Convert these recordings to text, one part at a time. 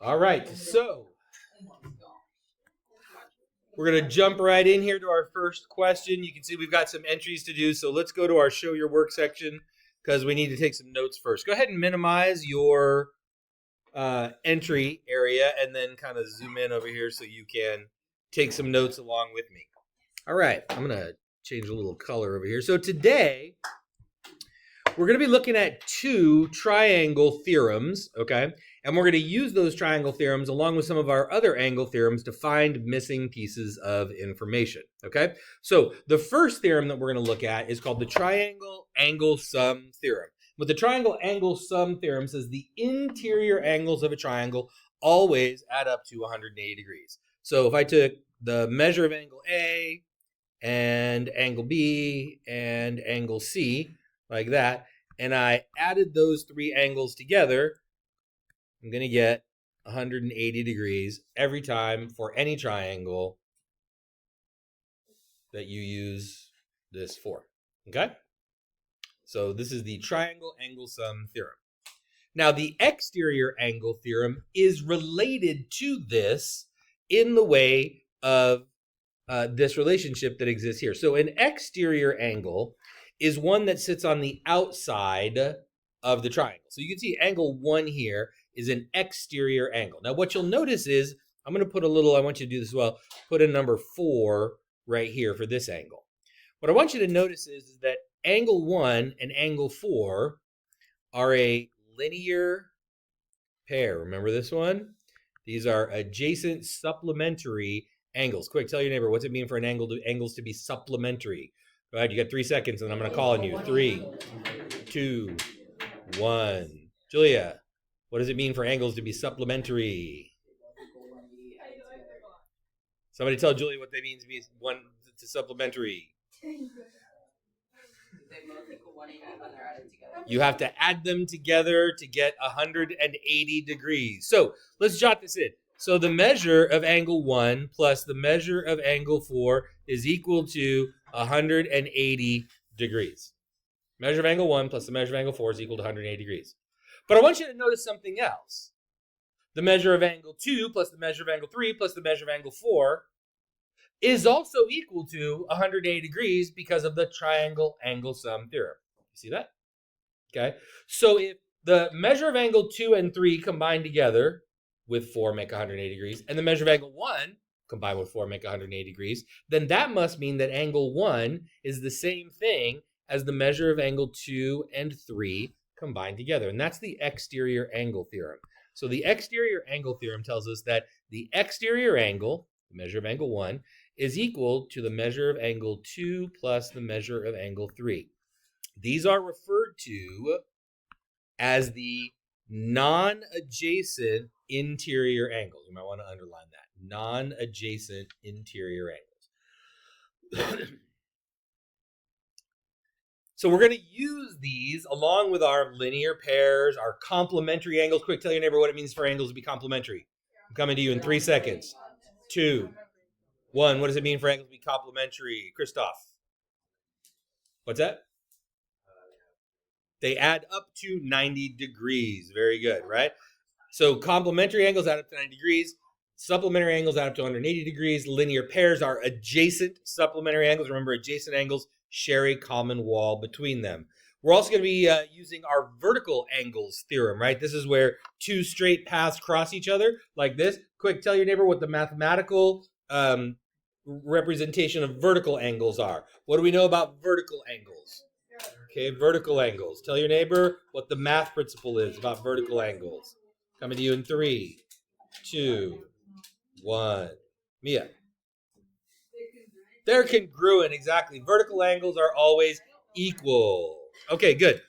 All right, so we're going to jump right in here to our first question. You can see we've got some entries to do, so let's go to our show your work section because we need to take some notes first. Go ahead and minimize your entry area and then kind of zoom in over here so you can take some notes along with me. All right, I'm going to change a little color over here. So today, we're going to be looking at two triangle theorems, okay? And we're going to use those triangle theorems along with some of our other angle theorems to find missing pieces of information, okay? So the first theorem that we're going to look at is called the triangle angle sum theorem. What the triangle angle sum theorem says, the interior angles of a triangle always add up to 180 degrees. So if I took the measure of angle A and angle B and angle C, like that, and I added those three angles together, I'm going to get 180 degrees every time for any triangle that you use this for, okay? So this is the triangle angle sum theorem. Now, the exterior angle theorem is related to this in the way of this relationship that exists here. So an exterior angle is one that sits on the outside of the triangle. So you can see angle 1 here is an exterior angle. Now what you'll notice is, I'm going to put a little, I want you to do this as well, put a number 4 right here for this angle. What I want you to notice is that angle 1 and angle 4 are a linear pair. Remember this one? These are adjacent supplementary angles. Quick, tell your neighbor, what's it mean for an angle to angles to be supplementary? Go ahead, you got 3 seconds, and I'm going to call on you. 3, 2, 1. Julia, what does it mean for angles to be supplementary? Somebody tell Julia what they mean to be one to supplementary. You have to add them together to get 180 degrees. So let's jot this in. So the measure of angle 1 plus the measure of angle 4 is equal to 180 degrees. Measure of angle 1 plus the measure of angle 4 is equal to 180 degrees. But I want you to notice something else. The measure of angle 2 plus the measure of angle 3 plus the measure of angle 4 is also equal to 180 degrees because of the triangle angle sum theorem. You see that? Okay. So if the measure of angle 2 and 3 combine together with 4 make 180 degrees, and the measure of angle 1 combined with 4 make 180 degrees, then that must mean that angle 1 is the same thing as the measure of angle 2 and 3 combined together. And that's the exterior angle theorem. So the exterior angle theorem tells us that the exterior angle, the measure of angle 1, is equal to the measure of angle 2 plus the measure of angle 3. These are referred to as the non-adjacent interior angles. You might want to underline that. Non-adjacent interior angles. So we're going to use these along with our linear pairs, our complementary angles. Quick, tell your neighbor what it means for angles to be complementary. I'm coming to you in 3 seconds. 2, 1. What does it mean for angles to be complementary? Christoph. What's that? They add up to 90 degrees. Very good, right? So complementary angles add up to 90 degrees. Supplementary angles add up to 180 degrees. Linear pairs are adjacent supplementary angles. Remember, adjacent angles share a common wall between them. We're also going to be using our vertical angles theorem, right? This is where two straight paths cross each other like this. Quick, tell your neighbor what the mathematical representation of vertical angles are. What do we know about vertical angles? Okay, vertical angles. Tell your neighbor what the math principle is about vertical angles. Coming to you in 3, 2, 1. Mia. They're congruent, exactly. Vertical angles are always equal. Okay, good.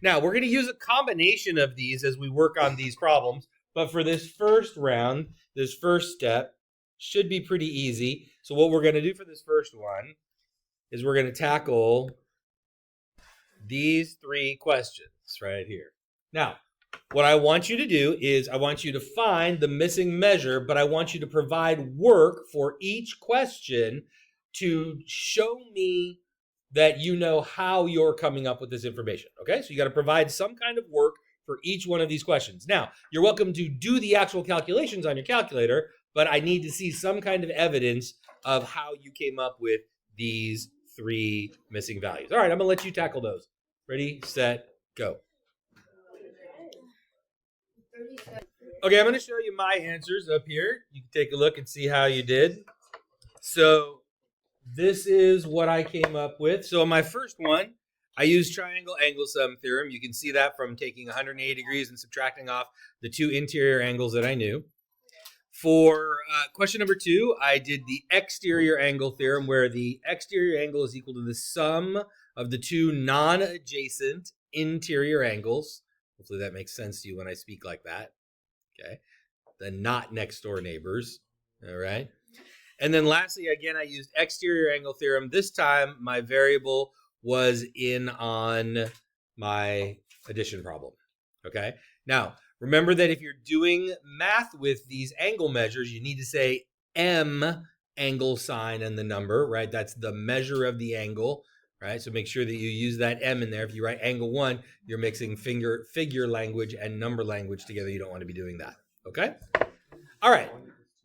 Now, we're going to use a combination of these as we work on these problems. But for this first round, this first step should be pretty easy. So what we're going to do for this first one is we're going to tackle these 3 questions right here. Now, what I want you to do is I want you to find the missing measure, but I want you to provide work for each question to show me that you know how you're coming up with this information. Okay, so you got to provide some kind of work for each one of these questions. Now, you're welcome to do the actual calculations on your calculator, but I need to see some kind of evidence of how you came up with these 3 missing values. All right, I'm going to let you tackle those. Ready, set, go. Okay, I'm going to show you my answers up here. You can take a look and see how you did. So this is what I came up with. So on my first one, I used triangle angle sum theorem. You can see that from taking 180 degrees and subtracting off the 2 interior angles that I knew. For question number 2, I did the exterior angle theorem, where the exterior angle is equal to the sum of the 2 non-adjacent interior angles. Hopefully that makes sense to you when I speak like that. Okay, the not next door neighbors. All right. And then lastly, again, I used exterior angle theorem. This time, my variable was in on my addition problem. Okay. Now, remember that if you're doing math with these angle measures, you need to say M angle sign and the number, right? That's the measure of the angle, right? So make sure that you use that M in there. If you write angle 1, you're mixing figure language and number language together. You don't want to be doing that, okay? All right,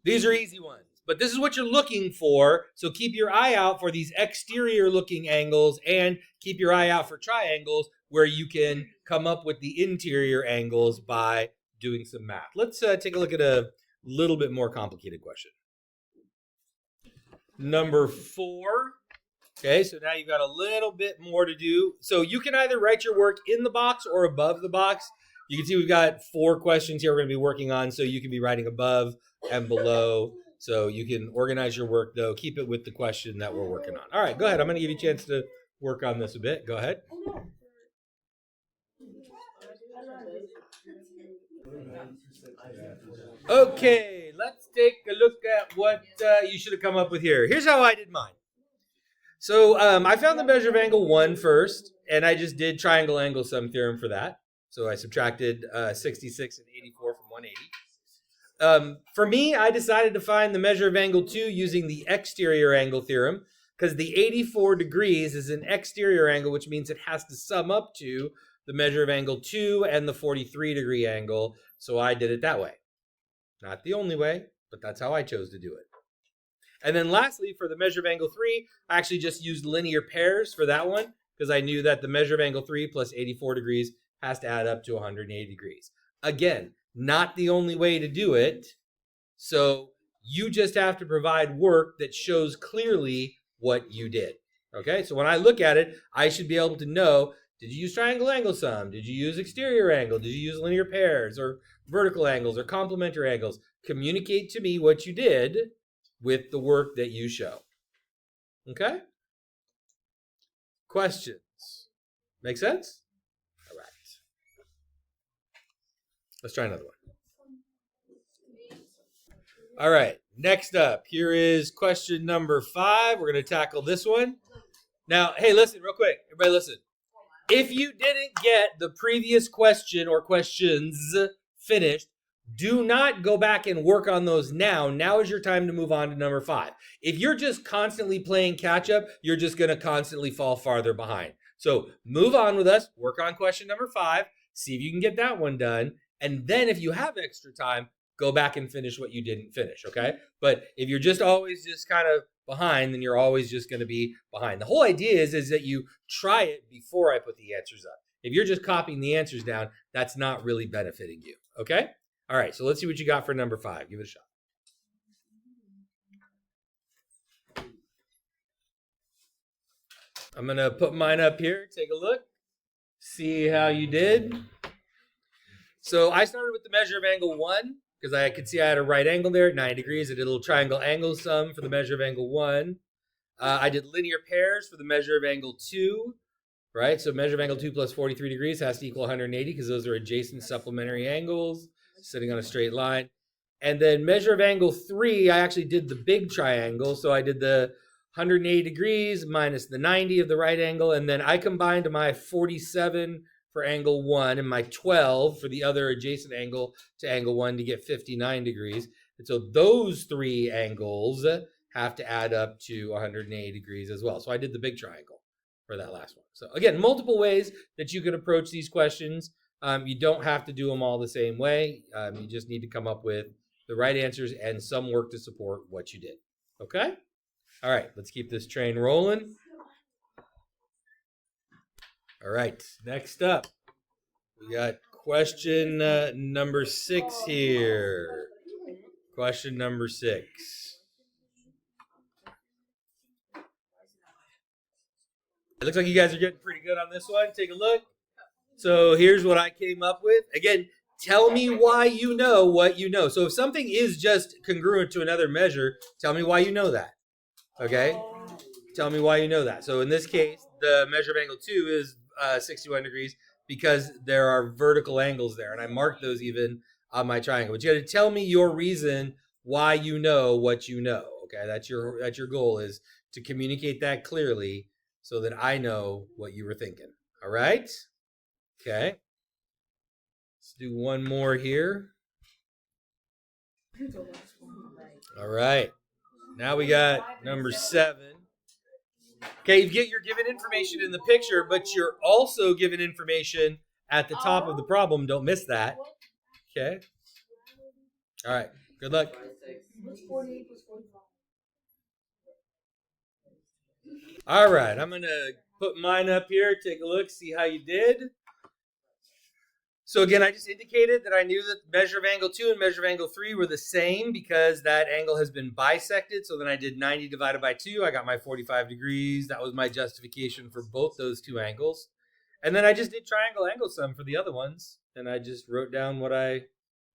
these are easy ones, but this is what you're looking for. So keep your eye out for these exterior looking angles, and keep your eye out for triangles where you can come up with the interior angles by doing some math. Let's take a look at a little bit more complicated question. Number 4. Okay, so now you've got a little bit more to do. So you can either write your work in the box or above the box. You can see we've got 4 questions here we're going to be working on, so you can be writing above and below. So you can organize your work, though. Keep it with the question that we're working on. All right, go ahead. I'm going to give you a chance to work on this a bit. Go ahead. Okay, let's take a look at what you should have come up with here. Here's how I did mine. So I found the measure of angle 1 first, and I just did triangle angle sum theorem for that. So I subtracted 66 and 84 from 180. For me, I decided to find the measure of angle 2 using the exterior angle theorem, because the 84 degrees is an exterior angle, which means it has to sum up to the measure of angle 2 and the 43 degree angle. So I did it that way. Not the only way, but that's how I chose to do it. And then lastly, for the measure of angle 3, I actually just used linear pairs for that one, because I knew that the measure of angle 3 plus 84 degrees has to add up to 180 degrees. Again, not the only way to do it. So you just have to provide work that shows clearly what you did. Okay, so when I look at it, I should be able to know, did you use triangle angle sum? Did you use exterior angle? Did you use linear pairs or vertical angles or complementary angles? Communicate to me what you did with the work that you show. Okay? Questions? Make sense? All right. Let's try another one. All right. Next up, here is question number 5. We're going to tackle this one. Now, hey, listen, real quick. Everybody listen. If you didn't get the previous question or questions finished, do not go back and work on those now. Now is your time to move on to number 5. If you're just constantly playing catch up, you're just going to constantly fall farther behind. So move on with us, work on question number 5, see if you can get that one done. And then if you have extra time, go back and finish what you didn't finish, okay? But if you're just always just kind of behind, then you're always just going to be behind. The whole idea is that you try it before I put the answers up. If you're just copying the answers down, that's not really benefiting you, okay? All right, so let's see what you got for number 5. Give it a shot. I'm going to put mine up here. Take a look. See how you did. So I started with the measure of angle 1 because I could see I had a right angle there at 90 degrees. I did a little triangle angle sum for the measure of angle 1. I did linear pairs for the measure of angle 2. Right, so measure of angle 2 plus 43 degrees has to equal 180 because those are adjacent supplementary angles sitting on a straight line. And then measure of angle 3, I actually did the big triangle. So I did the 180 degrees minus the 90 of the right angle. And then I combined my 47 for angle 1 and my 12 for the other adjacent angle to angle 1 to get 59 degrees. And so those 3 angles have to add up to 180 degrees as well. So I did the big triangle for that last one. So again, multiple ways that you can approach these questions. You don't have to do them all the same way. You just need to come up with the right answers and some work to support what you did. Okay? All right, let's keep this train rolling. All right, next up, we got question number 6 here. Question number 6. It looks like you guys are getting pretty good on this one. Take a look. So here's what I came up with. Again, tell me why you know what you know. So if something is just congruent to another measure, tell me why you know that. Okay? Tell me why you know that. So in this case, the measure of angle 2 is 61 degrees because there are vertical angles there. And I marked those even on my triangle. But you got to tell me your reason why you know what you know. Okay? That's your goal, is to communicate that clearly so that I know what you were thinking. All right? Okay. Let's do one more here. All right. Now we got number 7. Okay, you're given information in the picture, but you're also given information at the top of the problem. Don't miss that. Okay. All right. Good luck. All right. I'm going to put mine up here. Take a look. See how you did. So again, I just indicated that I knew that measure of angle 2 and measure of angle 3 were the same because that angle has been bisected. So then I did 90 divided by 2. I got my 45 degrees. That was my justification for both those two angles. And then I just did triangle angle sum for the other ones. And I just wrote down what I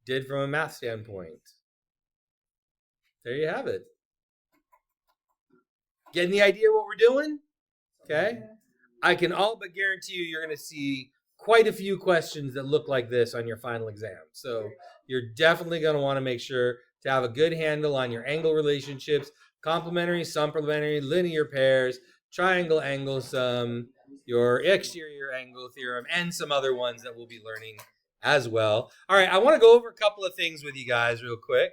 did from a math standpoint. There you have it. Getting the idea what we're doing? Okay. I can all but guarantee you're going to see quite a few questions that look like this on your final exam. So you're definitely going to want to make sure to have a good handle on your angle relationships, complementary, supplementary, linear pairs, triangle angle sum, your exterior angle theorem, and some other ones that we'll be learning as well. All right, I want to go over a couple of things with you guys real quick.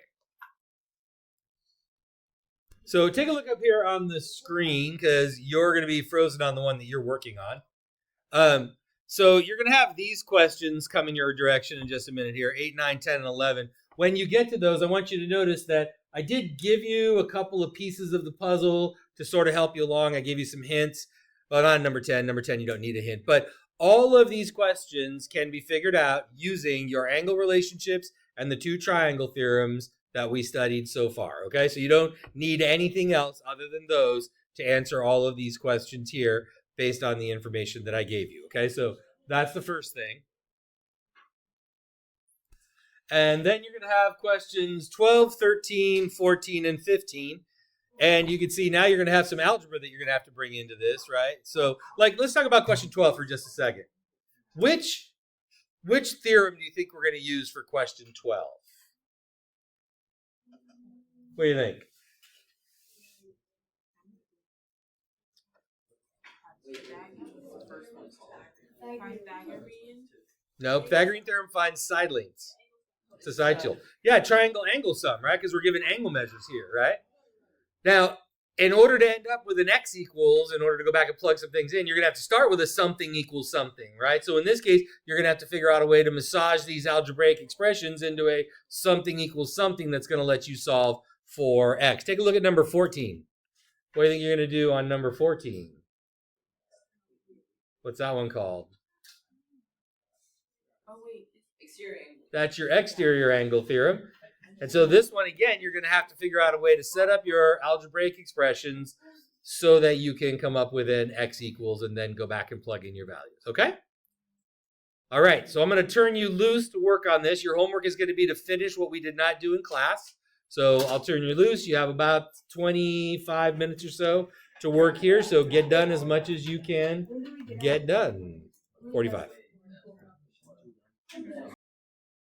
So take a look up here on the screen because you're going to be frozen on the one that you're working on. So you're going to have these questions coming your direction in just a minute here, 8, 9, 10, and 11. When you get to those, I want you to notice that I did give you a couple of pieces of the puzzle to sort of help you along. I gave you some hints, but on number 10, you don't need a hint. But all of these questions can be figured out using your angle relationships and the 2 triangle theorems that we studied so far. Okay, so you don't need anything else other than those to answer all of these questions here based on the information that I gave you. Okay, so that's the first thing. And then you're going to have questions 12, 13, 14, and 15. And you can see now you're going to have some algebra that you're going to have to bring into this, right? So, let's talk about question 12 for just a second. Which theorem do you think we're going to use for question 12? What do you think? No, Pythagorean theorem finds side lengths. It's a side tool. Yeah, triangle angle sum, right? Because we're given angle measures here, right? Now, in order to end up with an x equals, in order to go back and plug some things in, you're going to have to start with a something equals something, right? So in this case, you're going to have to figure out a way to massage these algebraic expressions into a something equals something that's going to let you solve for x. Take a look at number 14. What do you think you're going to do on number 14? What's that one called? Oh, wait. Exterior angle. That's your exterior angle theorem. And so this one, again, you're going to have to figure out a way to set up your algebraic expressions so that you can come up with an x equals and then go back and plug in your values. Okay? All right, so I'm going to turn you loose to work on this. Your homework is going to be to finish what we did not do in class. So I'll turn you loose. You have about 25 minutes or so to work here. So get done as much as you can get done. 45.